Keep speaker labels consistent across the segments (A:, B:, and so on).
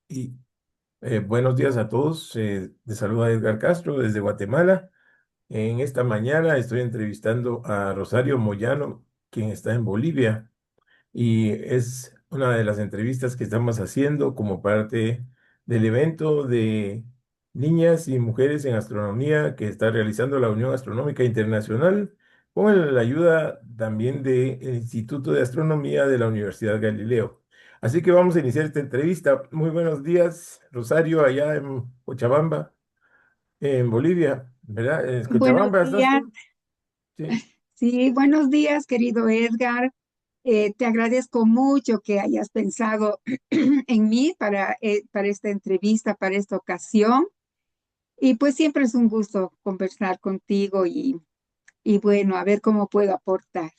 A: Y buenos días a todos. Les saluda Edgar Castro desde Guatemala. En esta mañana estoy entrevistando a Rosario Moyano, quien está en Bolivia, y es una de las entrevistas que estamos haciendo como parte del evento de niñas y mujeres en astronomía que está realizando la Unión Astronómica Internacional con la ayuda también del Instituto de Astronomía de la Universidad Galileo. Así que vamos a iniciar esta entrevista. Muy buenos días, Rosario, allá en Cochabamba, en Bolivia, ¿verdad? ¿En
B: Buenos
A: Cochabamba estás
B: días,
A: tú? Sí.
B: sí, buenos días, querido Edgar. Te agradezco mucho que hayas pensado en mí para esta entrevista, para esta ocasión. Y pues siempre es un gusto conversar contigo y bueno, a ver cómo puedo aportar.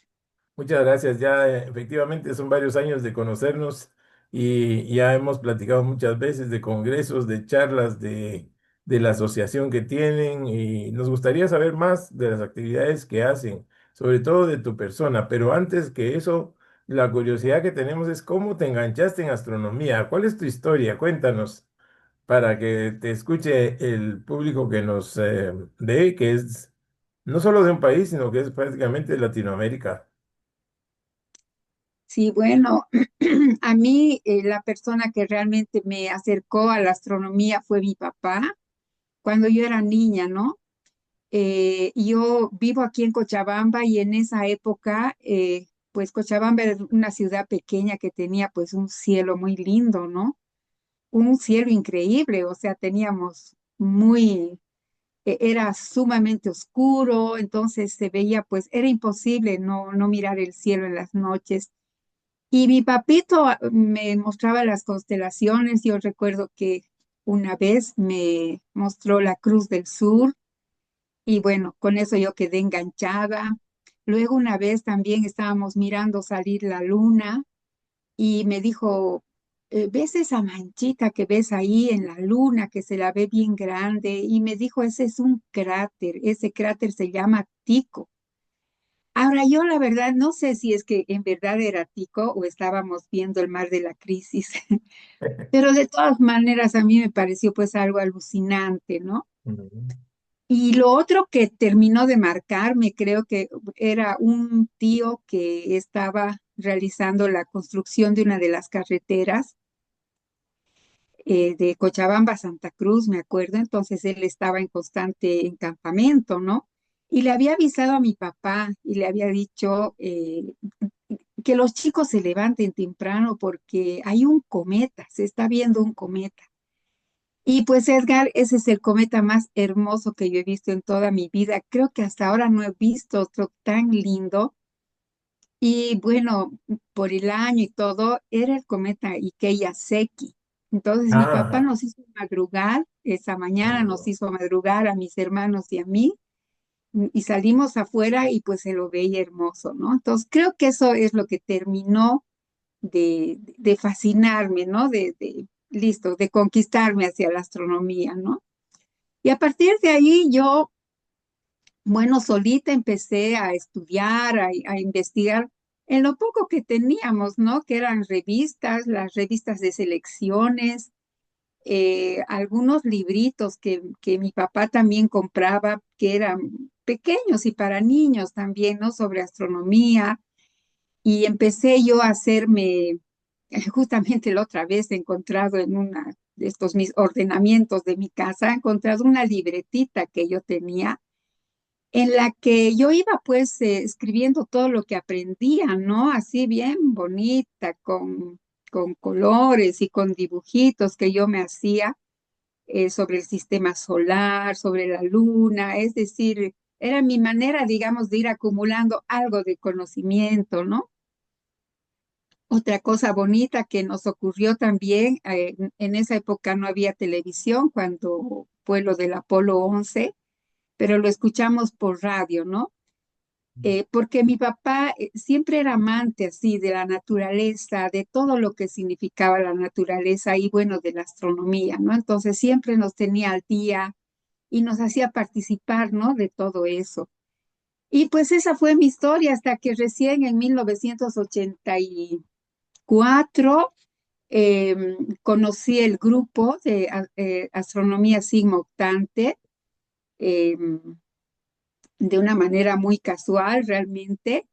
A: Muchas gracias. Ya efectivamente son varios años de conocernos y ya hemos platicado muchas veces de congresos, de charlas, de la asociación que tienen y nos gustaría saber más de las actividades que hacen, sobre todo de tu persona. Pero antes que eso, la curiosidad que tenemos es cómo te enganchaste en astronomía. ¿Cuál es tu historia? Cuéntanos para que te escuche el público que nos ve, que es no solo de un país, sino que es prácticamente de Latinoamérica.
B: Sí, bueno, a mí la persona que realmente me acercó a la astronomía fue mi papá cuando yo era niña, ¿no? Yo vivo aquí en Cochabamba y en esa época, pues Cochabamba era una ciudad pequeña que tenía pues un cielo muy lindo, ¿no? Un cielo increíble, o sea, teníamos era sumamente oscuro, entonces se veía pues, era imposible no mirar el cielo en las noches. Y mi papito me mostraba las constelaciones, yo recuerdo que una vez me mostró la Cruz del Sur y bueno, con eso yo quedé enganchada. Luego una vez también estábamos mirando salir la luna y me dijo, ¿ves esa manchita que ves ahí en la luna que se la ve bien grande? Y me dijo, ese es un cráter, ese cráter se llama Tico. Ahora yo la verdad no sé si es que en verdad era Tico o estábamos viendo el mar de la crisis, pero de todas maneras a mí me pareció pues algo alucinante, ¿no?
A: Ujú.
B: Y lo otro que terminó de marcarme, creo que era un tío que estaba realizando la construcción de una de las carreteras de Cochabamba a Santa Cruz, me acuerdo. Entonces él estaba en constante encampamento, ¿no? Y le había avisado a mi papá y le había dicho que los chicos se levanten temprano porque hay un cometa, se está viendo un cometa. Y pues Edgar, ese es el cometa más hermoso que yo he visto en toda mi vida. Creo que hasta ahora no he visto otro tan lindo. Y bueno, por el año y todo, era el cometa Ikeya Seki. Entonces mi papá
A: Ajá.
B: nos hizo madrugar, esa mañana nos hizo madrugar a mis hermanos y a mí, y salimos afuera y pues se lo veía hermoso, ¿no? Entonces creo que eso es lo que terminó de fascinarme, ¿no? Listo, de conquistarme hacia la astronomía, ¿no? Y a partir de ahí yo, bueno, solita empecé a estudiar, a investigar en lo poco que teníamos, ¿no? Que eran revistas, las revistas de selecciones, algunos libritos que mi papá también compraba, que eran pequeños y para niños también, ¿no? Sobre astronomía. Y empecé yo a hacerme, justamente la otra vez he encontrado en una de estos mis ordenamientos de mi casa, he encontrado una libretita que yo tenía en la que yo iba pues escribiendo todo lo que aprendía, ¿no? Así bien bonita, con colores y con dibujitos que yo me hacía sobre el sistema solar, sobre la luna, es decir, era mi manera, digamos, de ir acumulando algo de conocimiento, ¿no? Otra cosa bonita que nos ocurrió también, en esa época no había televisión cuando fue lo del Apolo 11, pero lo escuchamos por radio, ¿no? Porque mi papá siempre era amante así de la naturaleza, de todo lo que significaba la naturaleza y bueno, de la astronomía, ¿no? Entonces siempre nos tenía al día y nos hacía participar, ¿no? De todo eso. Y pues esa fue mi historia hasta que recién en 1984 Conocí el grupo de Astronomía Sigma Octante de una manera muy casual realmente.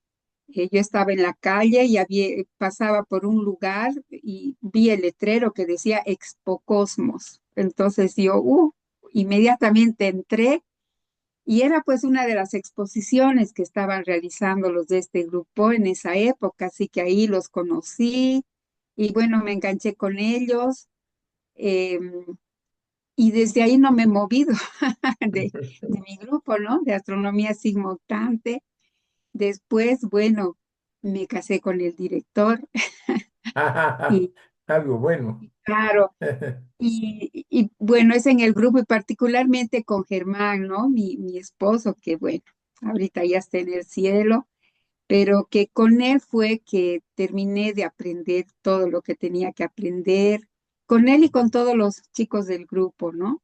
B: Yo estaba en la calle y pasaba por un lugar y vi el letrero que decía Expo Cosmos. Entonces yo inmediatamente entré y era pues una de las exposiciones que estaban realizando los de este grupo en esa época, así que ahí los conocí y bueno, me enganché con ellos. em, y desde ahí no me he movido de mi grupo, ¿no? De Astronomía Sigma Octante. Después, bueno, me casé con el director y
A: Algo bueno.
B: claro, y bueno, es en el grupo y particularmente con Germán, ¿no? Mi esposo, que bueno, ahorita ya está en el cielo, pero que con él fue que terminé de aprender todo lo que tenía que aprender, con él y con todos los chicos del grupo, ¿no?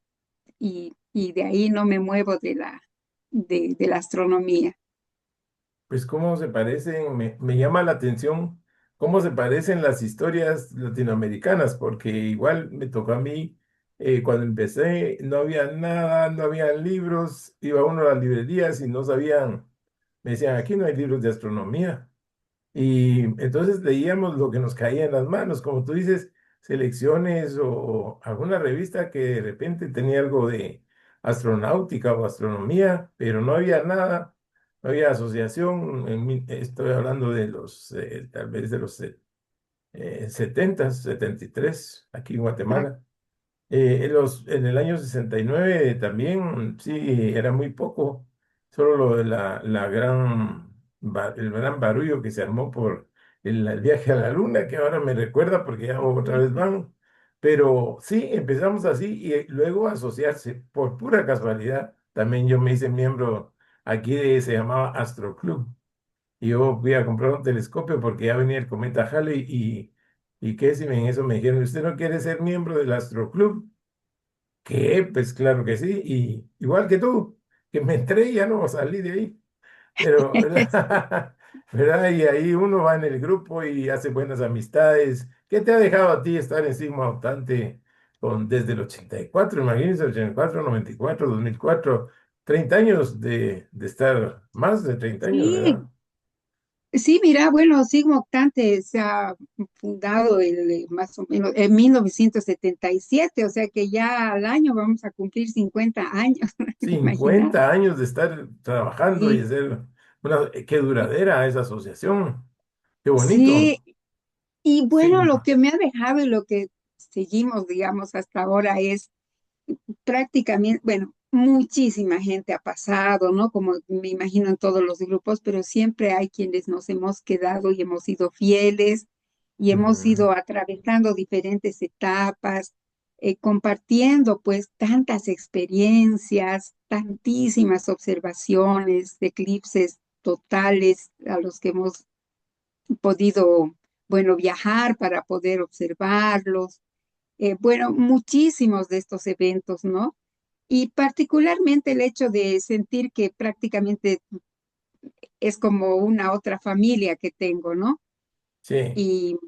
B: Y de ahí no me muevo de la astronomía.
A: Pues cómo se parecen, me llama la atención cómo se parecen las historias latinoamericanas, porque igual me tocó a mí, cuando empecé, no había nada, no había libros, iba uno a las librerías y no sabían, me decían, aquí no hay libros de astronomía. Y entonces leíamos lo que nos caía en las manos, como tú dices, selecciones o alguna revista que de repente tenía algo de astronáutica o astronomía, pero no había nada, no había asociación. Estoy hablando de los, tal vez de los 70, 73, aquí en
B: Ah,
A: Guatemala. En el año 69 también, sí, era muy poco, solo lo de el gran barullo que se armó por el viaje a la luna, que ahora me recuerda porque ya otra
B: sí,
A: vez van, pero sí, empezamos así y luego asociarse, por pura casualidad, también yo me hice miembro aquí se llamaba Astro Club, y yo fui a comprar un telescopio porque ya venía el cometa Halley y qué si en eso me dijeron, ¿usted no quiere ser miembro del Astro Club? ¿Qué? Pues claro que sí, y igual que tú, que me entré y ya no salí de ahí, pero, ¿verdad? ¿Verdad? Y ahí uno va en el grupo y hace buenas amistades. ¿Qué te ha dejado a ti estar en Sigma Optante desde el 84? Imagínense, 84, 94, 2004, 30 años de estar, más de 30 años,
B: sí,
A: ¿verdad?
B: sí, mira, bueno, Sigma Octante se ha fundado más o menos en 1977, o sea que ya al año vamos a cumplir 50 años, imagínate.
A: 50 años de estar trabajando y
B: Sí,
A: de ser qué duradera esa asociación. Qué
B: sí,
A: bonito.
B: y bueno, lo
A: Sigma.
B: que me ha dejado y lo que seguimos, digamos, hasta ahora es prácticamente, bueno, muchísima gente ha pasado, ¿no? Como me imagino en todos los grupos, pero siempre hay quienes nos hemos quedado y hemos sido fieles y hemos
A: Ujú.
B: ido atravesando diferentes etapas, compartiendo pues tantas experiencias, tantísimas observaciones, eclipses totales a los que hemos podido, bueno, viajar para poder observarlos. Bueno, muchísimos de estos eventos, ¿no? Y particularmente el hecho de sentir que prácticamente es como una otra familia que tengo, ¿no?
A: Sí,
B: Y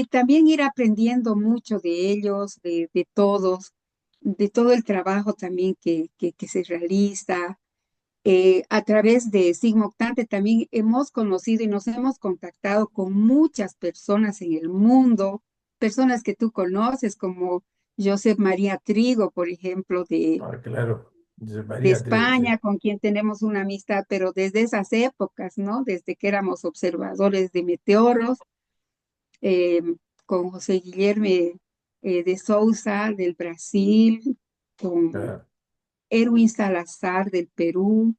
B: también ir aprendiendo mucho de ellos, de todos, de todo el trabajo también que se realiza. A través de Sigma Octante también hemos conocido y nos hemos contactado con muchas personas en el mundo, personas que tú conoces, como Josep María Trigo, por ejemplo,
A: ah, claro. José
B: de
A: María Trigo, sí.
B: España, con quien tenemos una amistad, pero desde esas épocas, ¿no? Desde que éramos observadores de meteoros, eh, con José Guillermo de Sousa del Brasil, con
A: Ah,
B: Erwin Salazar del Perú,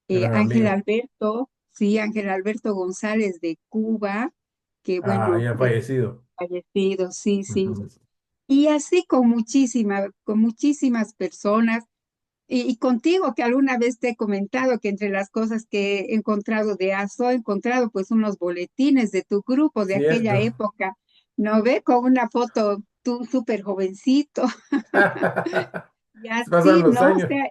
A: gran
B: Ángel
A: amigo.
B: Alberto, sí, Ángel Alberto González de Cuba, que
A: Ah,
B: bueno,
A: ya fallecido.
B: fallecido, sí, sí.
A: Ujú.
B: Y así con muchísimas personas. Y contigo, que alguna vez te he comentado que entre las cosas que he encontrado de ASO, he encontrado pues unos boletines de tu grupo de aquella
A: Cierto.
B: época, ¿no ve? Con una foto tú súper jovencito. Y
A: Pasan
B: así,
A: los
B: ¿no? O
A: años.
B: sea,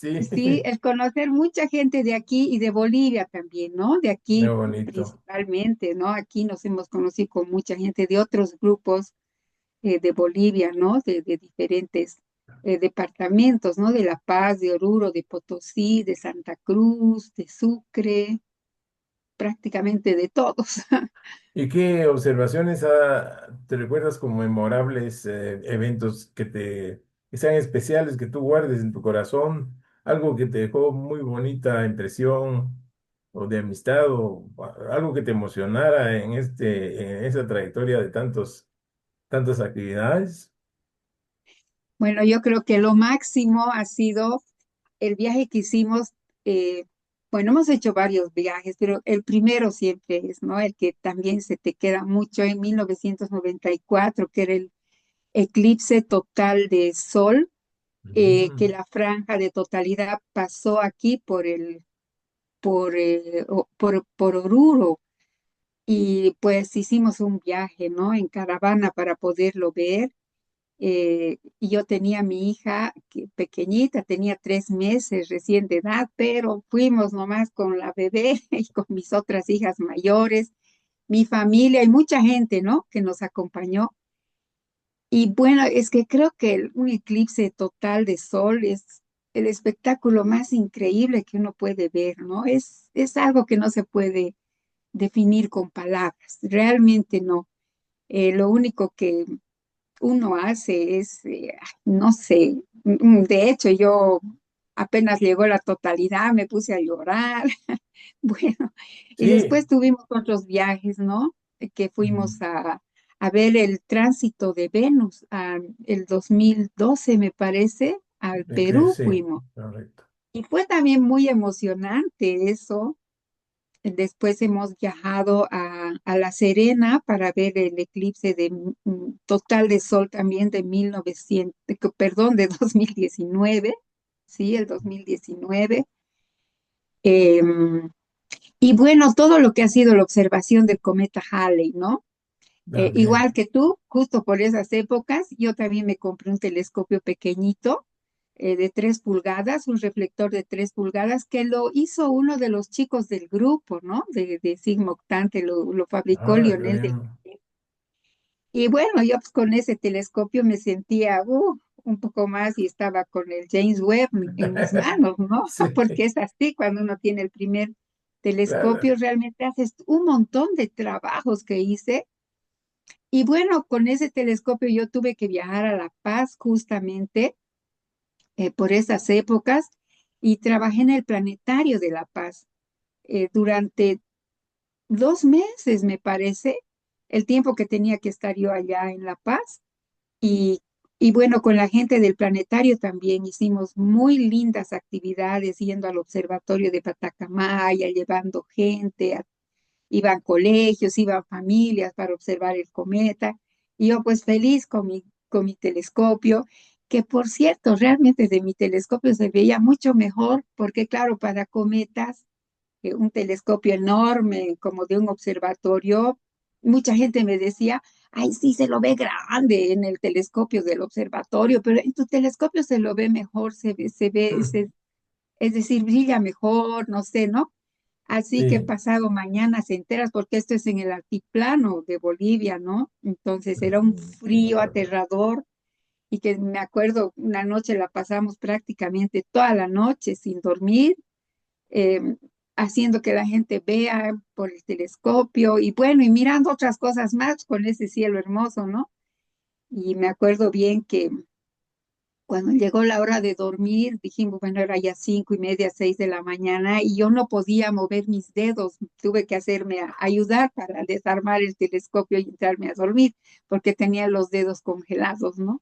A: Sí,
B: sí, el conocer mucha gente de aquí y de Bolivia también, ¿no? De
A: qué
B: aquí
A: bonito.
B: principalmente, ¿no? Aquí nos hemos conocido con mucha gente de otros grupos de Bolivia, ¿no? De diferentes departamentos, ¿no? De La Paz, de Oruro, de Potosí, de Santa Cruz, de Sucre, prácticamente de todos.
A: ¿Y qué observaciones te recuerdas como memorables eventos que sean especiales, que tú guardes en tu corazón? Algo que te dejó muy bonita impresión o de amistad o algo que te emocionara en esa trayectoria de tantas actividades.
B: Bueno, yo creo que lo máximo ha sido el viaje que hicimos. eh, bueno, hemos hecho varios viajes, pero el primero siempre es, ¿no? El que también se te queda mucho en 1994, que era el eclipse total de sol, que
A: Mm,
B: la franja de totalidad pasó aquí por Oruro. Y pues hicimos un viaje, ¿no? En caravana para poderlo ver. Y yo tenía a mi hija pequeñita, tenía 3 meses recién de edad, pero fuimos nomás con la bebé y con mis otras hijas mayores, mi familia y mucha gente, ¿no? Que nos acompañó. Y bueno, es que creo que un eclipse total de sol es el espectáculo más increíble que uno puede ver, ¿no? Es algo que no se puede definir con palabras, realmente no. Lo único que uno hace es, no sé, de hecho yo apenas llegó la totalidad, me puse a llorar, bueno, y
A: sí.
B: después tuvimos otros viajes, ¿no? Que fuimos
A: Mm,
B: a ver el tránsito de Venus, el 2012 me parece, al Perú
A: sí,
B: fuimos.
A: correcto.
B: Y fue también muy emocionante eso. Después hemos viajado a La Serena para ver el eclipse total de sol también de 1900, perdón, de 2019, sí, el 2019. Em, y bueno, todo lo que ha sido la observación del cometa Halley, ¿no? Igual
A: También.
B: que tú, justo por esas épocas, yo también me compré un telescopio pequeñito de 3 pulgadas, un reflector de 3 pulgadas, que lo hizo uno de los chicos del grupo, ¿no? De Sigma Octante, lo fabricó
A: Ah, qué
B: Lionel del.
A: bien.
B: Y bueno, yo pues con ese telescopio me sentía un poco más y estaba con el James Webb en mis manos, ¿no?
A: Sí,
B: Porque es así, cuando uno tiene el primer
A: claro.
B: telescopio, realmente haces un montón de trabajos que hice. Y bueno, con ese telescopio yo tuve que viajar a La Paz justamente por esas épocas y trabajé en el Planetario de La Paz durante 2 meses, me parece, el tiempo que tenía que estar yo allá en La Paz. Y, y bueno, con la gente del planetario también hicimos muy lindas actividades, yendo al observatorio de Patacamaya, llevando gente, iban colegios, iban familias para observar el cometa. Y yo pues feliz con mi telescopio, que por cierto, realmente de mi telescopio se veía mucho mejor, porque claro, para cometas, un telescopio enorme como de un observatorio, mucha gente me decía, ay, sí, se lo ve grande en el telescopio del observatorio, pero en tu telescopio se lo ve mejor, es decir, brilla mejor, no sé, ¿no? Así que
A: Sí.
B: pasado mañana se enteras, porque esto es en el altiplano de Bolivia, ¿no? Entonces era un frío aterrador y que me acuerdo, una noche la pasamos prácticamente toda la noche sin dormir, eh, haciendo que la gente vea por el telescopio y bueno, y mirando otras cosas más con ese cielo hermoso, ¿no? Y me acuerdo bien que cuando llegó la hora de dormir, dijimos, bueno, era ya 5:30, 6 de la mañana, y yo no podía mover mis dedos. Tuve que hacerme ayudar para desarmar el telescopio y entrarme a dormir, porque tenía los dedos congelados, ¿no?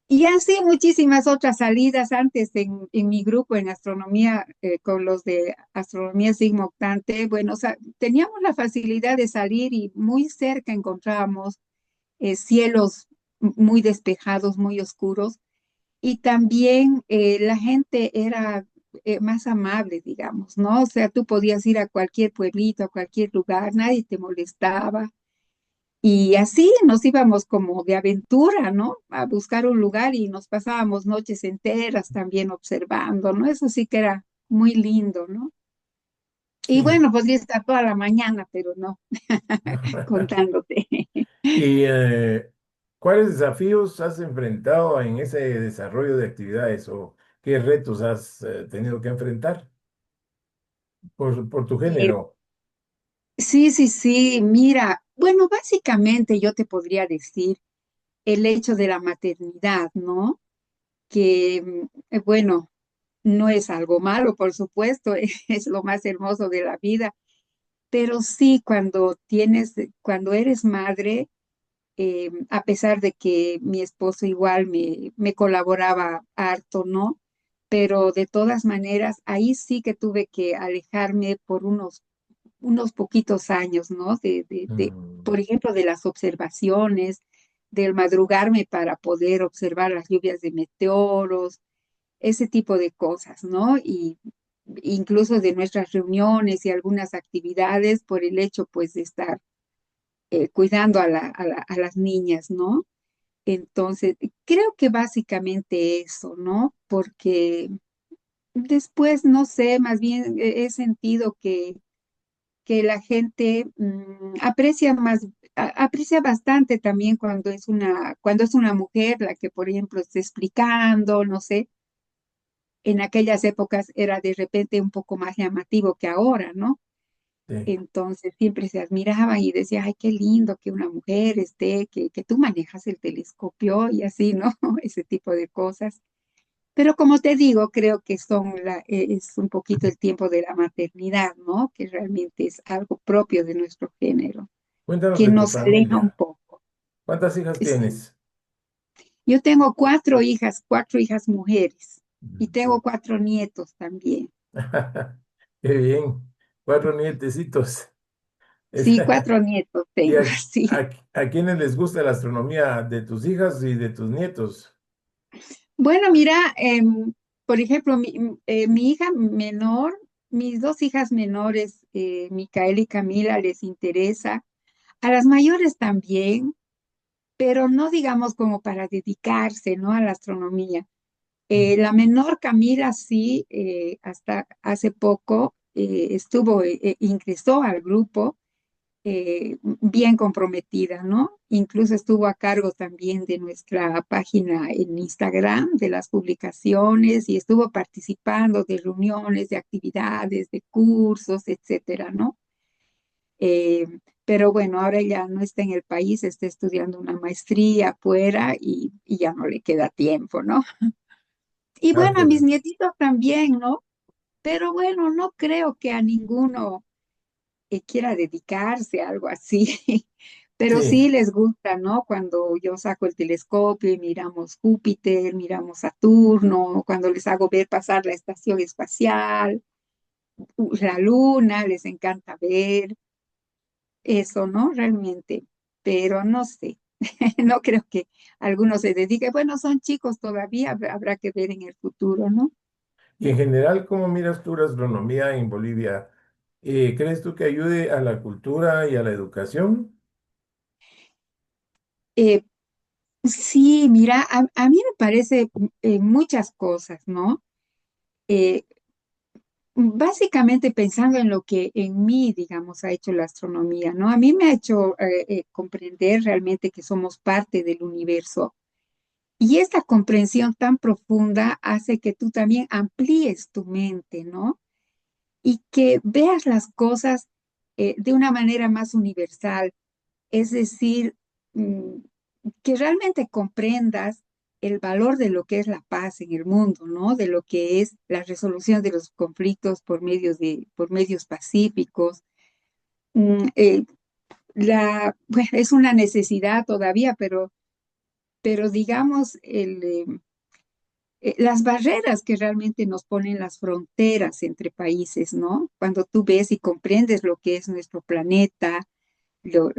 B: Y así muchísimas otras salidas antes en mi grupo en astronomía, con los de astronomía Sigma Octante. Bueno, o sea, teníamos la facilidad de salir y muy cerca encontrábamos cielos muy despejados, muy oscuros, y también la gente era más amable, digamos, ¿no? O sea, tú podías ir a cualquier pueblito, a cualquier lugar, nadie te molestaba. Y así nos íbamos como de aventura, ¿no? A buscar un lugar y nos pasábamos noches enteras también observando, ¿no? Eso sí que era muy lindo, ¿no? Y
A: Y,
B: bueno, podría estar toda la mañana, pero no, contándote.
A: y ¿cuáles desafíos has enfrentado en ese desarrollo de actividades o qué retos has tenido que enfrentar por tu
B: Eh,
A: género?
B: sí, sí, sí, mira, bueno, básicamente yo te podría decir el hecho de la maternidad, ¿no? Que, bueno, no es algo malo, por supuesto, es lo más hermoso de la vida, pero sí cuando eres madre, a pesar de que mi esposo igual me colaboraba harto, ¿no? Pero de todas maneras, ahí sí que tuve que alejarme por unos poquitos años, ¿no?
A: Mm,
B: Por ejemplo, de las observaciones, del madrugarme para poder observar las lluvias de meteoros, ese tipo de cosas, ¿no? Y incluso de nuestras reuniones y algunas actividades por el hecho, pues, de estar cuidando a las niñas, ¿no? Entonces, creo que básicamente eso, ¿no? Porque después, no sé, más bien he sentido que la gente aprecia bastante también cuando es una mujer la que, por ejemplo, está explicando, no sé, en aquellas épocas era de repente un poco más llamativo que ahora, ¿no?
A: sí.
B: Entonces siempre se admiraban y decía, ay, qué lindo que una mujer esté, que tú manejas el telescopio y así, ¿no? Ese tipo de cosas. Pero como te digo, creo que es un poquito el tiempo de la maternidad, ¿no? Que realmente es algo propio de nuestro género,
A: Cuéntanos
B: que
A: de tu
B: nos aleja un
A: familia.
B: poco.
A: ¿Cuántas hijas
B: Sí.
A: tienes?
B: Yo tengo cuatro hijas mujeres y tengo
A: Mm.
B: 4 nietos también.
A: Qué bien. Cuatro nietecitos. Es-
B: Sí, 4 nietos
A: ¿Y
B: tengo, sí.
A: a quiénes les gusta la astronomía de tus hijas y de tus nietos?
B: Bueno, mira, por ejemplo, mi hija menor, mis 2 hijas menores, Micaela y Camila, les interesa. A las mayores también, pero no digamos como para dedicarse, ¿no? A la astronomía.
A: Mm.
B: La menor Camila sí, hasta hace poco ingresó al grupo bien comprometida, ¿no? Incluso estuvo a cargo también de nuestra página en Instagram, de las publicaciones y estuvo participando de reuniones, de actividades, de cursos, etcétera, ¿no? Eh, pero bueno, ahora ya no está en el país, está estudiando una maestría afuera y ya no le queda tiempo, ¿no? Y
A: Ah,
B: bueno, a mis nietitos también, ¿no? Pero bueno, no creo que a ninguno quiera dedicarse a algo así, pero
A: sí.
B: sí les gusta, ¿no? Cuando yo saco el telescopio y miramos Júpiter, miramos Saturno, cuando les hago ver pasar la estación espacial, la luna, les encanta ver eso, ¿no? Realmente, pero no sé, no creo que algunos se dediquen, bueno, son chicos todavía, habrá que ver en el futuro, ¿no?
A: Y en general, ¿cómo miras tú la astronomía en Bolivia? ¿Crees tú que ayude a la cultura y a la educación?
B: Eh, sí, mira, a mí me parece muchas cosas, ¿no? Eh, Básicamente pensando en lo que en mí, digamos, ha hecho la astronomía, ¿no? A mí me ha hecho comprender realmente que somos parte del universo. Y esta comprensión tan profunda hace que tú también amplíes tu mente, ¿no? Y que veas las cosas de una manera más universal. Es decir, mm, que realmente comprendas el valor de lo que es la paz en el mundo, ¿no? De lo que es la resolución de los conflictos por medios pacíficos. Eh, bueno, es una necesidad todavía, pero digamos, las barreras que realmente nos ponen las fronteras entre países, ¿no? Cuando tú ves y comprendes lo que es nuestro planeta, lo,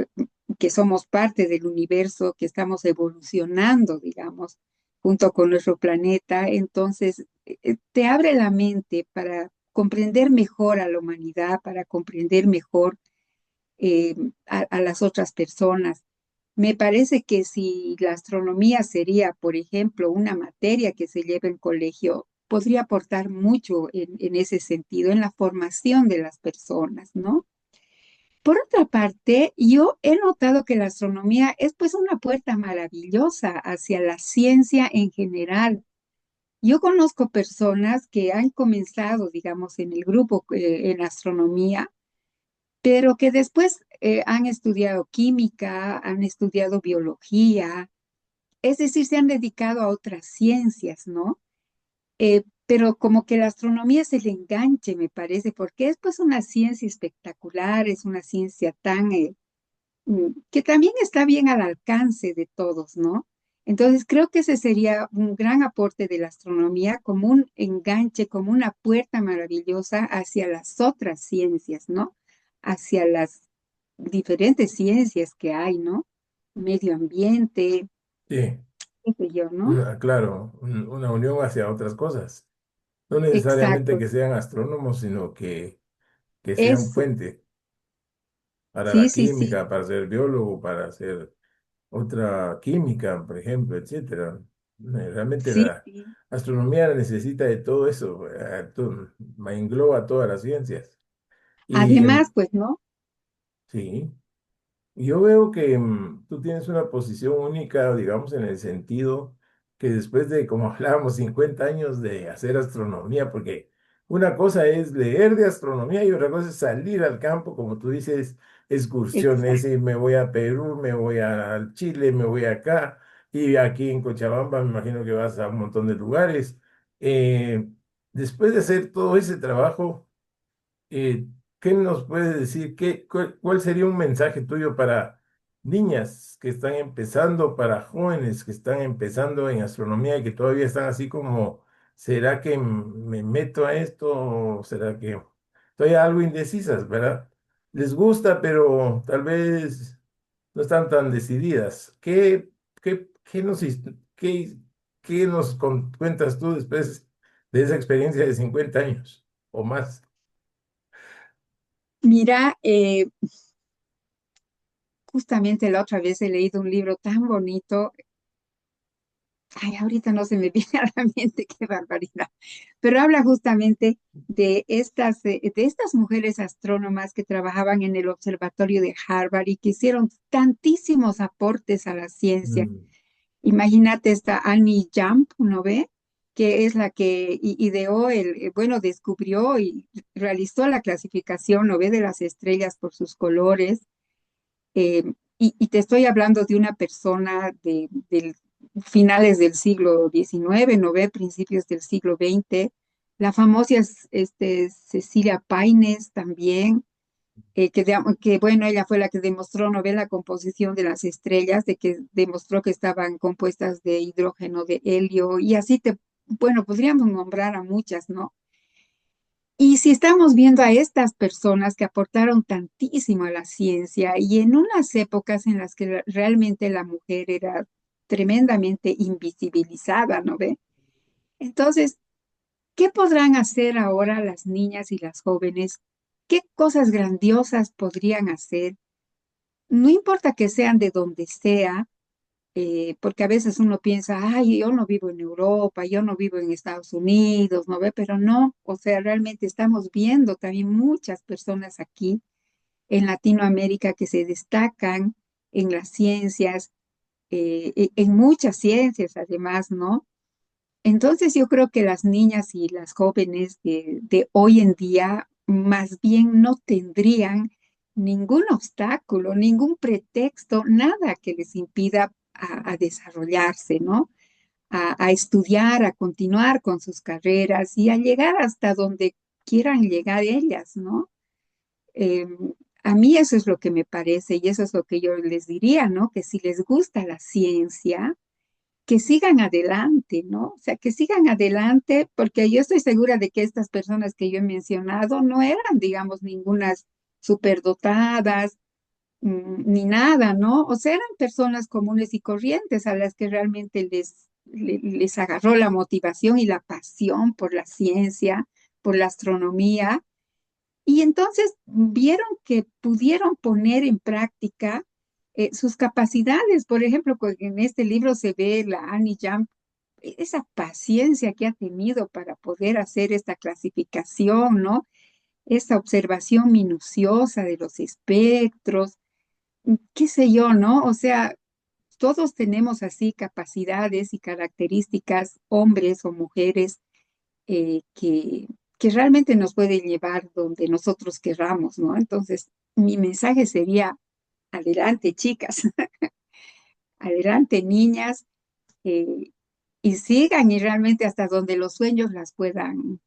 B: que somos parte del universo, que estamos evolucionando, digamos, junto con nuestro planeta, entonces te abre la mente para comprender mejor a la humanidad, para comprender mejor a las otras personas. Me parece que si la astronomía sería, por ejemplo, una materia que se lleva en colegio, podría aportar mucho en ese sentido, en la formación de las personas, ¿no? Por otra parte, yo he notado que la astronomía es pues una puerta maravillosa hacia la ciencia en general. Yo conozco personas que han comenzado, digamos, en el grupo en astronomía, pero que después han estudiado química, han estudiado biología, es decir, se han dedicado a otras ciencias, ¿no? Pero como que la astronomía es el enganche, me parece, porque es pues una ciencia espectacular, es una ciencia tan que también está bien al alcance de todos, ¿no? Entonces creo que ese sería un gran aporte de la astronomía como un enganche, como una puerta maravillosa hacia las otras ciencias, ¿no? Hacia las diferentes ciencias que hay, ¿no? Medio ambiente,
A: Sí,
B: qué sé yo, ¿no?
A: claro, una unión hacia otras cosas. No necesariamente
B: Exacto.
A: que sean astrónomos, sino que sean
B: Eso.
A: puente para
B: Sí,
A: la
B: sí, sí.
A: química, para ser biólogo, para hacer otra química, por ejemplo, etcétera. Realmente
B: Sí,
A: la
B: sí.
A: astronomía necesita de todo eso, engloba todas las ciencias. Y
B: Además, pues, ¿no?
A: sí. Yo veo que tú tienes una posición única, digamos, en el sentido que después de, como hablábamos, 50 años de hacer astronomía, porque una cosa es leer de astronomía y otra cosa es salir al campo, como tú dices, excursiones,
B: Exacto.
A: y me voy a Perú, me voy a Chile, me voy acá, y aquí en Cochabamba me imagino que vas a un montón de lugares. Eh, Después de hacer todo ese trabajo, ¿qué nos puedes decir? ¿Cuál sería un mensaje tuyo para niñas que están empezando, para jóvenes que están empezando en astronomía y que todavía están así como, ¿será que me meto a esto? ¿O será que estoy algo indecisas, ¿verdad? Les gusta, pero tal vez no están tan decididas. ¿Qué, qué nos cuentas tú después de esa experiencia de 50 años o más?
B: Mira, justamente la otra vez he leído un libro tan bonito. Ay, ahorita no se me viene a la mente, qué barbaridad. Pero habla justamente de estas mujeres astrónomas que trabajaban en el observatorio de Harvard y que hicieron tantísimos aportes a la ciencia.
A: Mm,
B: Imagínate esta Annie Jump, ¿no ve? Que es la que ideó bueno, descubrió y realizó la clasificación, ¿no ve? De las estrellas por sus colores. Eh, y te estoy hablando de una persona del finales del siglo XIX, ¿no ve? Principios del siglo XX. La famosa Cecilia Paynes también, que bueno, ella fue la que demostró, ¿no ve? La composición de las estrellas, de que demostró que estaban compuestas de hidrógeno, de helio, y así bueno, podríamos nombrar a muchas, ¿no? Y si estamos viendo a estas personas que aportaron tantísimo a la ciencia y en unas épocas en las que realmente la mujer era tremendamente invisibilizada, ¿no ve? Entonces, ¿qué podrán hacer ahora las niñas y las jóvenes? ¿Qué cosas grandiosas podrían hacer? No importa que sean de donde sea, porque a veces uno piensa, ay, yo no vivo en Europa, yo no vivo en Estados Unidos, ¿no ve? Pero no, o sea, realmente estamos viendo también muchas personas aquí en Latinoamérica que se destacan en las ciencias, en muchas ciencias además, ¿no? Entonces yo creo que las niñas y las jóvenes de hoy en día más bien no tendrían ningún obstáculo, ningún pretexto, nada que les impida a desarrollarse, ¿no? A estudiar, a continuar con sus carreras y a llegar hasta donde quieran llegar ellas, ¿no? Eh, a mí eso es lo que me parece y eso es lo que yo les diría, ¿no? Que si les gusta la ciencia, que sigan adelante, ¿no? O sea, que sigan adelante, porque yo estoy segura de que estas personas que yo he mencionado no eran, digamos, ningunas superdotadas, ni nada, ¿no? O sea, eran personas comunes y corrientes a las que realmente les agarró la motivación y la pasión por la ciencia, por la astronomía, y entonces vieron que pudieron poner en práctica sus capacidades. Por ejemplo, en este libro se ve la Annie Jump, esa paciencia que ha tenido para poder hacer esta clasificación, ¿no? Esta observación minuciosa de los espectros, qué sé yo, ¿no? O sea, todos tenemos así capacidades y características, hombres o mujeres, que realmente nos puede llevar donde nosotros querramos, ¿no? Entonces, mi mensaje sería, adelante, chicas, adelante, niñas, eh, y sigan y realmente hasta donde los sueños las puedan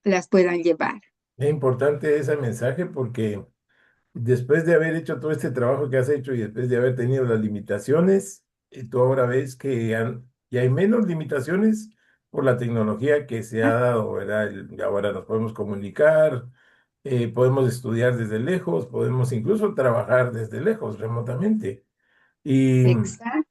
B: llevar.
A: Es importante ese mensaje porque después de haber hecho todo este trabajo que has hecho y después de haber tenido las limitaciones, tú ahora ves que ya hay menos limitaciones por la tecnología que se ha
B: Ah,
A: dado, ¿verdad? Ahora nos podemos comunicar, podemos estudiar desde lejos, podemos incluso trabajar desde lejos, remotamente. Y
B: exacto,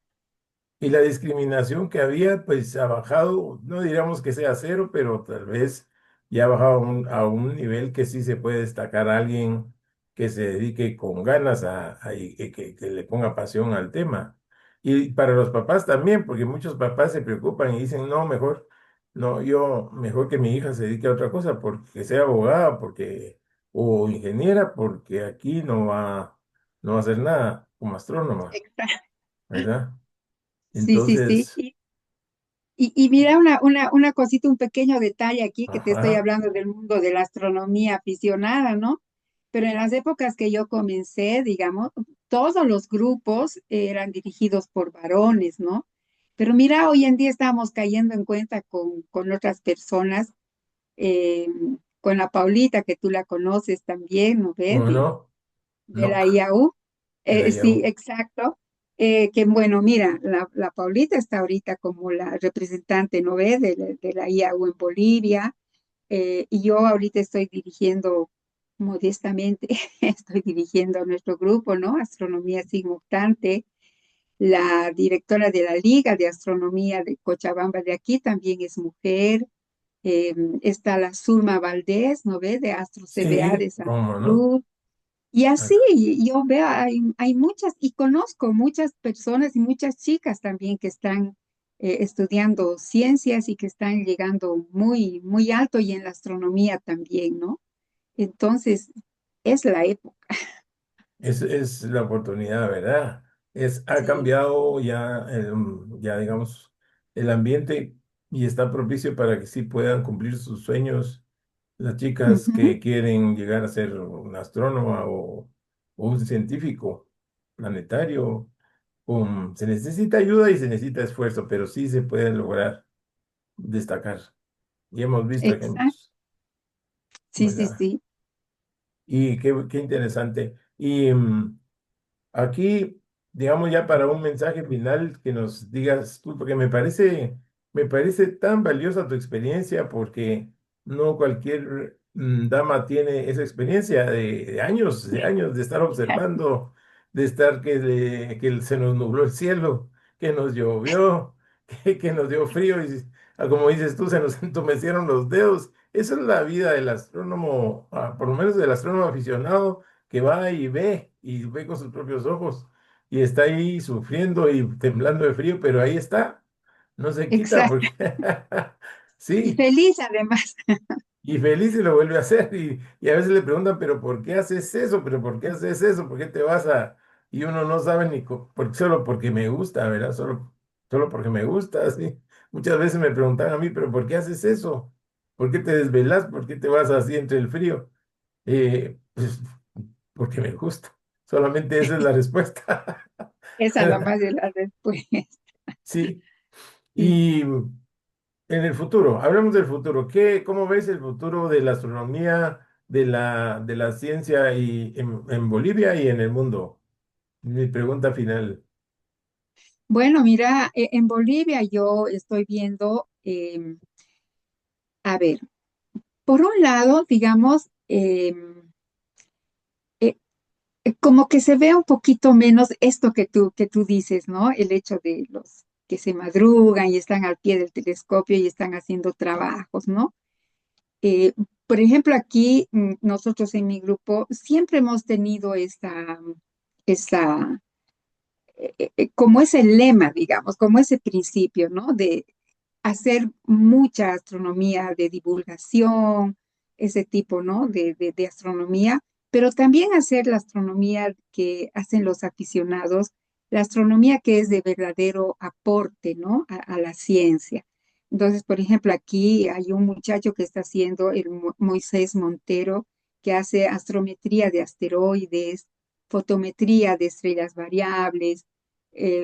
A: y la discriminación que había, pues ha bajado, no diríamos que sea cero, pero tal vez ya ha bajado a un nivel que sí se puede destacar a alguien que se dedique con ganas y que le ponga pasión al tema. Y para los papás también, porque muchos papás se preocupan y dicen, no, mejor, no, yo, mejor que mi hija se dedique a otra cosa, porque sea abogada, o ingeniera, porque aquí no va a hacer nada como astrónoma,
B: exacto.
A: ¿verdad?
B: Sí, sí, sí.
A: Entonces,
B: Y mira una cosita, un pequeño detalle aquí que te estoy
A: ajá,
B: hablando del mundo de la astronomía aficionada, ¿no? Pero en las épocas que yo comencé, digamos, todos los grupos eran dirigidos por varones, ¿no? Pero mira, hoy en día estamos cayendo en cuenta con otras personas, eh, con la Paulita, que tú la conoces también, ¿no ves?
A: ¿cómo no?
B: De
A: No,
B: la IAU.
A: de la
B: Sí,
A: IAU.
B: exacto. Que bueno, mira, la Paulita está ahorita como la representante, ¿no ves? De la IAU en Bolivia. Y yo ahorita estoy dirigiendo, modestamente, estoy dirigiendo a nuestro grupo, ¿no? Astronomía Sigmoctante. La directora de la Liga de Astronomía de Cochabamba de aquí también es mujer. Está la Zulma Valdés, ¿no ves? De Astro CBA
A: Sí,
B: de Santa
A: ¿cómo no?
B: Cruz. Y así
A: Acá.
B: yo veo, hay muchas, y conozco muchas personas y muchas chicas también que están estudiando ciencias y que están llegando muy, muy alto y en la astronomía también, ¿no? Entonces, es la época.
A: Es la oportunidad, ¿verdad? Ha
B: Sí.
A: cambiado ya, ya digamos, el ambiente y está propicio para que sí puedan cumplir sus sueños las chicas
B: Ujú.
A: que quieren llegar a ser una astrónoma o un científico planetario. Se necesita ayuda y se necesita esfuerzo, pero sí se pueden lograr destacar. Y hemos visto
B: Exacto.
A: ejemplos,
B: Sí, sí,
A: ¿verdad?
B: sí.
A: Y qué interesante. Y aquí, digamos ya para un mensaje final que nos digas tú, porque me parece tan valiosa tu experiencia, porque no cualquier dama tiene esa experiencia de años de estar observando, de estar que se nos nubló el cielo, que nos llovió, que nos dio frío y como dices tú, se nos entumecieron los dedos. Esa es la vida del astrónomo, por lo menos del astrónomo aficionado que va y ve con sus propios ojos y está ahí sufriendo y temblando de frío, pero ahí está, no se quita
B: Exacto.
A: porque
B: Y
A: sí,
B: feliz además.
A: y feliz y lo vuelve a hacer y a veces le preguntan, pero ¿por qué haces eso? ¿Pero por qué haces eso? ¿Por qué te vas a...? Y uno no sabe ni solo porque me gusta, ¿verdad? Solo porque me gusta, sí. Muchas veces me preguntan a mí, pero ¿por qué haces eso? ¿Por qué te desvelas? ¿Por qué te vas así entre el frío? Pues porque me gusta. Solamente esa es la respuesta.
B: Esa nomás de la respuesta.
A: Sí.
B: Sí.
A: Y en el futuro, hablemos del futuro. ¿Cómo ves el futuro de la astronomía, de la ciencia en Bolivia y en el mundo? Mi pregunta final.
B: Bueno, mira, en Bolivia yo estoy viendo, a ver, por un lado, digamos, eh, como que se ve un poquito menos esto que tú dices, ¿no? El hecho de los que se madrugan y están al pie del telescopio y están haciendo trabajos, ¿no? Eh, por ejemplo, aquí nosotros en mi grupo siempre hemos tenido esa como ese lema, digamos, como ese principio, ¿no? De hacer mucha astronomía de divulgación, ese tipo, ¿no? De astronomía, pero también hacer la astronomía que hacen los aficionados, la astronomía que es de verdadero aporte, ¿no? A la ciencia. Entonces, por ejemplo, aquí hay un muchacho que está haciendo, Moisés Montero, que hace astrometría de asteroides, fotometría de estrellas variables.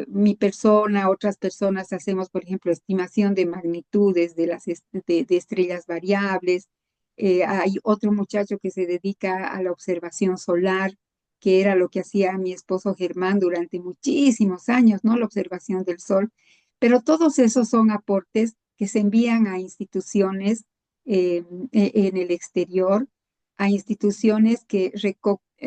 B: Mi persona, otras personas hacemos, por ejemplo, estimación de magnitudes de de estrellas variables. Hay otro muchacho que se dedica a la observación solar, que era lo que hacía mi esposo Germán durante muchísimos años, ¿no? La observación del sol. Pero todos esos son aportes que se envían a instituciones en el exterior, a instituciones que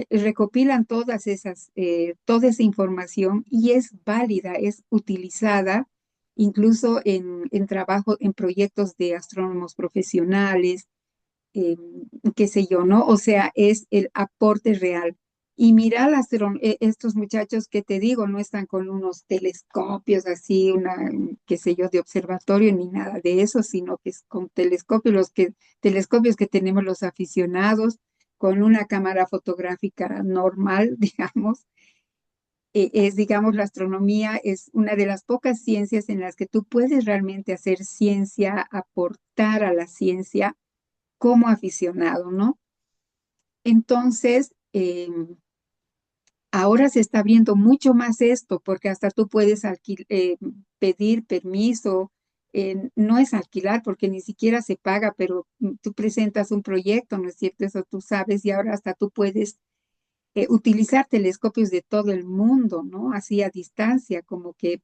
B: recopilan toda esa información y es válida, es utilizada incluso en trabajo, en proyectos de astrónomos profesionales, eh, qué sé yo, ¿no? O sea, es el aporte real. Y mira, estos muchachos que te digo, no están con unos telescopios así, qué sé yo, de observatorio ni nada de eso, sino que es con telescopios, telescopios que tenemos los aficionados, con una cámara fotográfica normal, digamos. Digamos, la astronomía es una de las pocas ciencias en las que tú puedes realmente hacer ciencia, aportar a la ciencia como aficionado, ¿no? Entonces, ahora se está abriendo mucho más esto, porque hasta tú puedes pedir permiso, no es alquilar porque ni siquiera se paga, pero tú presentas un proyecto, ¿no es cierto? Eso tú sabes, y ahora hasta tú puedes utilizar telescopios de todo el mundo, ¿no? Así a distancia, como que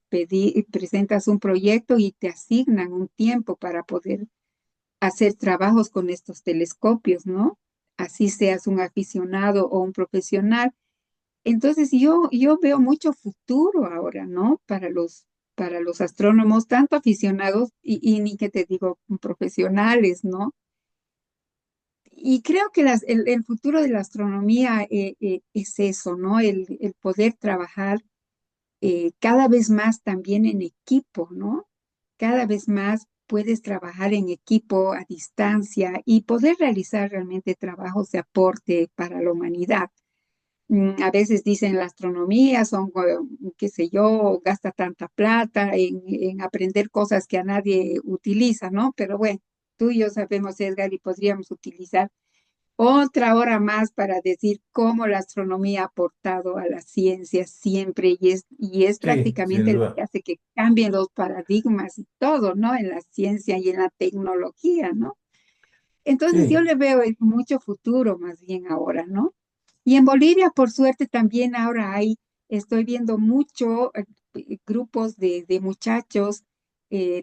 B: presentas un proyecto y te asignan un tiempo para poder hacer trabajos con estos telescopios, ¿no? Así seas un aficionado o un profesional. Entonces yo veo mucho futuro ahora, ¿no? Para los astrónomos, tanto aficionados y ni que te digo, profesionales, ¿no? Y creo que el futuro de la astronomía es eso, ¿no? El poder trabajar cada vez más también en equipo, ¿no? Cada vez más puedes trabajar en equipo a distancia y poder realizar realmente trabajos de aporte para la humanidad. A veces dicen la astronomía son, qué sé yo, gasta tanta plata en aprender cosas que a nadie utiliza, ¿no? Pero bueno, tú y yo sabemos, Edgar, y podríamos utilizar otra hora más para decir cómo la astronomía ha aportado a la ciencia siempre y es
A: Sí, sin
B: prácticamente lo que
A: duda.
B: hace que cambien los paradigmas y todo, ¿no? En la ciencia y en la tecnología, ¿no? Entonces yo
A: Sí,
B: le veo mucho futuro más bien ahora, ¿no? Y en Bolivia, por suerte, también ahora estoy viendo mucho grupos de muchachos,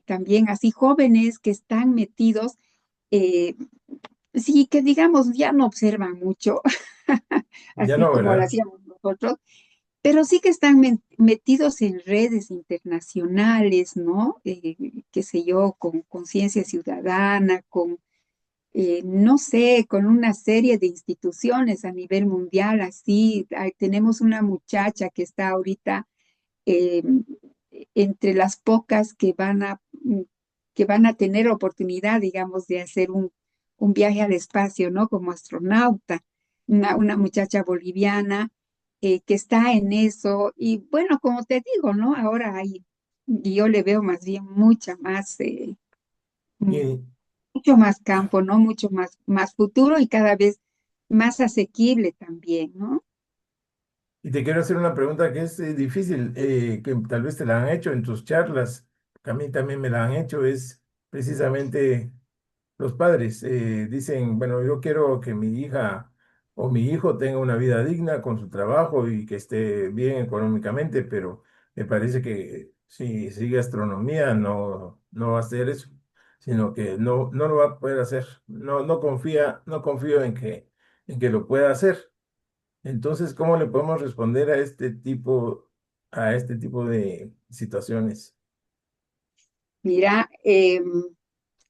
B: también así jóvenes que están metidos. eh, Sí, que digamos, ya no observan mucho,
A: ya
B: así
A: no,
B: como lo
A: ¿verdad?
B: hacíamos nosotros, pero sí que están metidos en redes internacionales, ¿no? Qué sé yo, con conciencia ciudadana, no sé, con una serie de instituciones a nivel mundial, así. Tenemos una muchacha que está ahorita eh, entre las pocas que van a tener oportunidad, digamos, de hacer un viaje al espacio, ¿no? Como astronauta, una muchacha boliviana que está en eso. Y bueno, como te digo, ¿no? Ahora y yo le veo más bien
A: Y,
B: mucho más campo, ¿no? Mucho más futuro y cada vez más asequible también, ¿no?
A: y te quiero hacer una pregunta que es difícil, que tal vez te la han hecho en tus charlas, que a mí también me la han hecho, es precisamente los padres. Dicen, bueno, yo quiero que mi hija o mi hijo tenga una vida digna con su trabajo y que esté bien económicamente, pero me parece que si sigue astronomía no va a hacer eso, sino que no lo va a poder hacer. No confío en que lo pueda hacer. Entonces, ¿cómo le podemos responder a este tipo de situaciones?
B: Mira,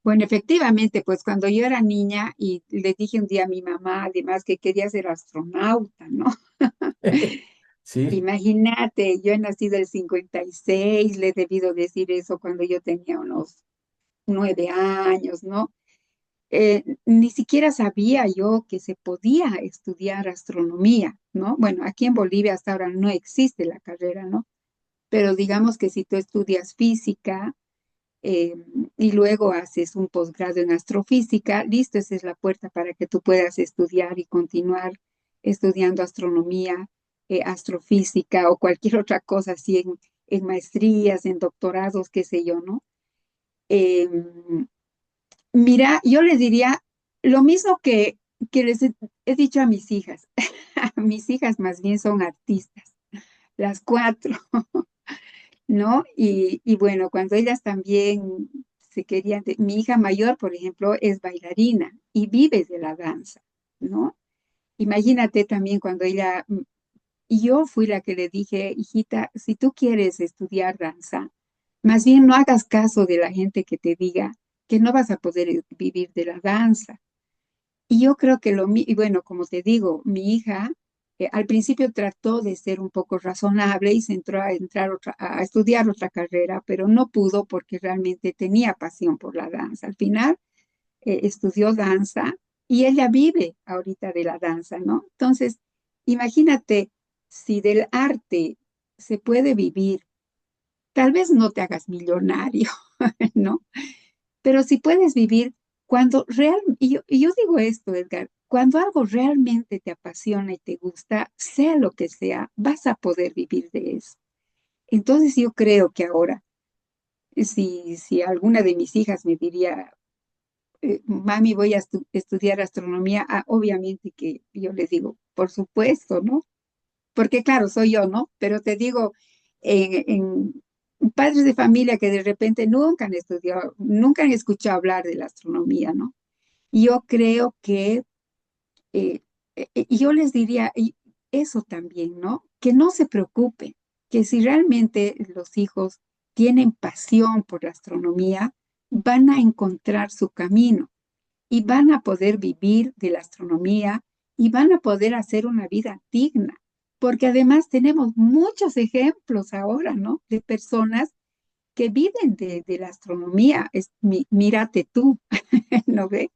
B: bueno, efectivamente, pues cuando yo era niña y le dije un día a mi mamá, además, que quería ser astronauta, ¿no?
A: Sí,
B: Imagínate, yo he nacido el 56, le he debido decir eso cuando yo tenía unos 9 años, ¿no? Ni siquiera sabía yo que se podía estudiar astronomía, ¿no? Bueno, aquí en Bolivia hasta ahora no existe la carrera, ¿no? Pero digamos que si tú estudias física eh, y luego haces un posgrado en astrofísica, listo, esa es la puerta para que tú puedas estudiar y continuar estudiando astronomía, astrofísica o cualquier otra cosa así en maestrías, en doctorados, qué sé yo, ¿no? Em, Mira, yo les diría lo mismo que les he dicho a mis hijas. Mis hijas más bien son artistas, las cuatro, ¿no? Y bueno, cuando ellas también se querían, mi hija mayor, por ejemplo, es bailarina y vive de la danza, ¿no? Imagínate también cuando y yo fui la que le dije, hijita, si tú quieres estudiar danza, más bien no hagas caso de la gente que te diga que no vas a poder vivir de la danza. Y yo creo que y bueno, como te digo, mi hija al principio trató de ser un poco razonable y se entró a a estudiar otra carrera, pero no pudo porque realmente tenía pasión por la danza. Al final estudió danza y ella vive ahorita de la danza, ¿no? Entonces, imagínate si del arte se puede vivir, tal vez no te hagas millonario, ¿no? Pero si puedes vivir y yo digo esto, Edgar, cuando algo realmente te apasiona y te gusta, sea lo que sea, vas a poder vivir de eso. Entonces yo creo que ahora, si alguna de mis hijas me diría, mami, voy a estudiar astronomía, obviamente que yo les digo, por supuesto, ¿no? Porque claro, soy yo, ¿no? Pero te digo, padres de familia que de repente nunca han estudiado, nunca han escuchado hablar de la astronomía, ¿no? Yo creo que, y yo les diría eso también, ¿no? Que no se preocupen, que si realmente los hijos tienen pasión por la astronomía, van a encontrar su camino y van a poder vivir de la astronomía y van a poder hacer una vida digna. Porque además tenemos muchos ejemplos ahora, ¿no? De personas que viven de la astronomía. Mírate tú, ¿no ve?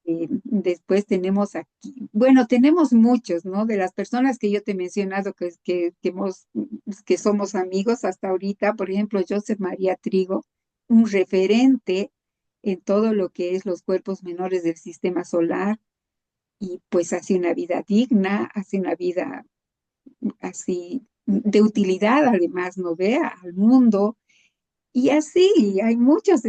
B: Después tenemos aquí, bueno, tenemos muchos, ¿no? De las personas que yo te he mencionado que somos amigos hasta ahorita, por ejemplo, Joseph María Trigo, un referente en todo lo que es los cuerpos menores del sistema solar y pues hace una vida digna, hace una vida así de utilidad, además, ¿no vea al mundo. Y así, hay muchos,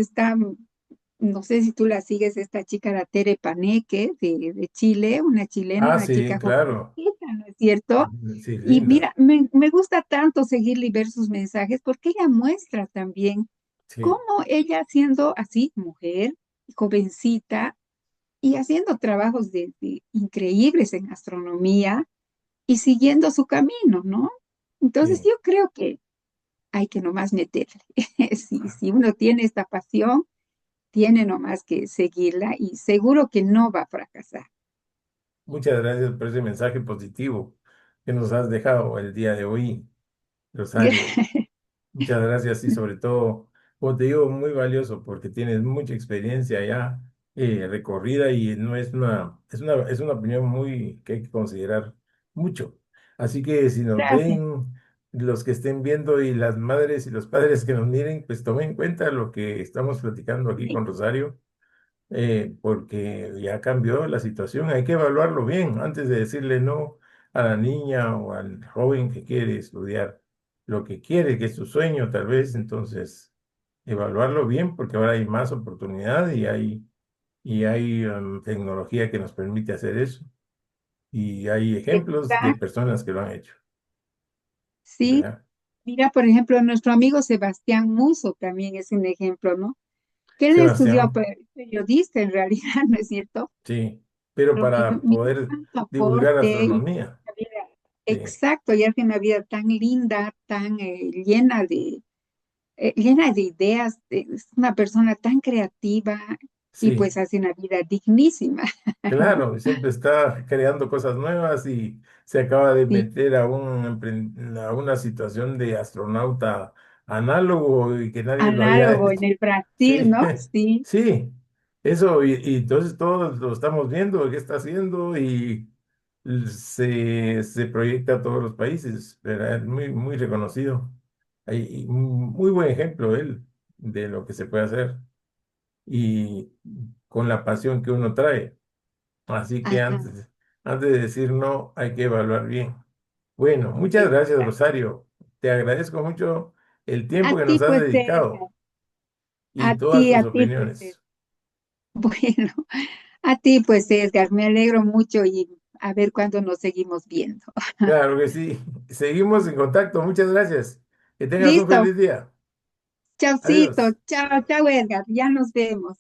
B: no sé si tú la sigues, esta chica, la Tere Paneque de Chile, una chilena,
A: ah,
B: una
A: sí,
B: chica
A: claro.
B: jovencita, ¿no es cierto?
A: Sí,
B: Y
A: linda.
B: mira, me gusta tanto seguirle y ver sus mensajes porque ella muestra también
A: Sí,
B: cómo ella siendo así mujer, jovencita y haciendo trabajos increíbles en astronomía y siguiendo su camino, ¿no? Entonces
A: sí.
B: yo creo que hay que nomás meterle. Si uno tiene esta pasión, tiene nomás que seguirla y seguro que no va a fracasar.
A: Muchas gracias por ese mensaje positivo que nos has dejado el día de hoy, Rosario. Muchas gracias y sobre todo, como te digo, muy valioso porque tienes mucha experiencia ya recorrida y no es es una opinión muy que hay que considerar mucho. Así que si nos
B: Gracias.
A: ven, los que estén viendo y las madres y los padres que nos miren, pues tomen en cuenta lo que estamos platicando aquí
B: Sí,
A: con Rosario, porque ya cambió la situación. Hay que evaluarlo bien antes de decirle no a la niña o al joven que quiere estudiar lo que quiere, que es su sueño tal vez. Entonces, evaluarlo bien porque ahora hay más oportunidad y hay tecnología que nos permite hacer eso. Y hay ejemplos de
B: exacto.
A: personas que lo han hecho,
B: Sí,
A: ¿verdad?
B: mira, por ejemplo, nuestro amigo Sebastián Muso también es un ejemplo, ¿no? Que él estudió
A: Sebastián,
B: periodista en realidad, ¿no es cierto?
A: sí, pero
B: Pero
A: para
B: mira
A: poder
B: tanto
A: divulgar
B: aporte y
A: astronomía,
B: una vida-
A: sí,
B: exacto, y hace una vida tan linda, tan llena de ideas, es una persona tan creativa. y
A: sí.
B: pues hace una vida dignísima, ¿no?
A: Claro, siempre está creando cosas nuevas y se acaba de
B: Sí,
A: meter a una situación de astronauta análogo y que nadie lo había
B: análogo en
A: hecho.
B: el Brasil,
A: Sí,
B: ¿no? Sí,
A: sí, eso y entonces todos lo estamos viendo, qué está haciendo y se proyecta a todos los países, ¿verdad? Es muy, muy reconocido. Hay un muy buen ejemplo él de lo que se puede hacer y con la pasión que uno trae. Así que
B: ajá,
A: antes de decir no, hay que evaluar bien. Bueno, muchas gracias,
B: exacto.
A: Rosario. Te agradezco mucho el
B: A
A: tiempo que
B: ti,
A: nos has
B: pues, Edgar,
A: dedicado y todas
B: a
A: tus
B: ti, pues,
A: opiniones.
B: bueno, a ti, pues, Edgar, me alegro mucho y a ver cuándo nos seguimos viendo.
A: Claro que sí. Seguimos en contacto. Muchas gracias. Que tengas un
B: Listo,
A: feliz día.
B: chaucito,
A: Adiós.
B: chao, chao, Edgar, ya nos vemos.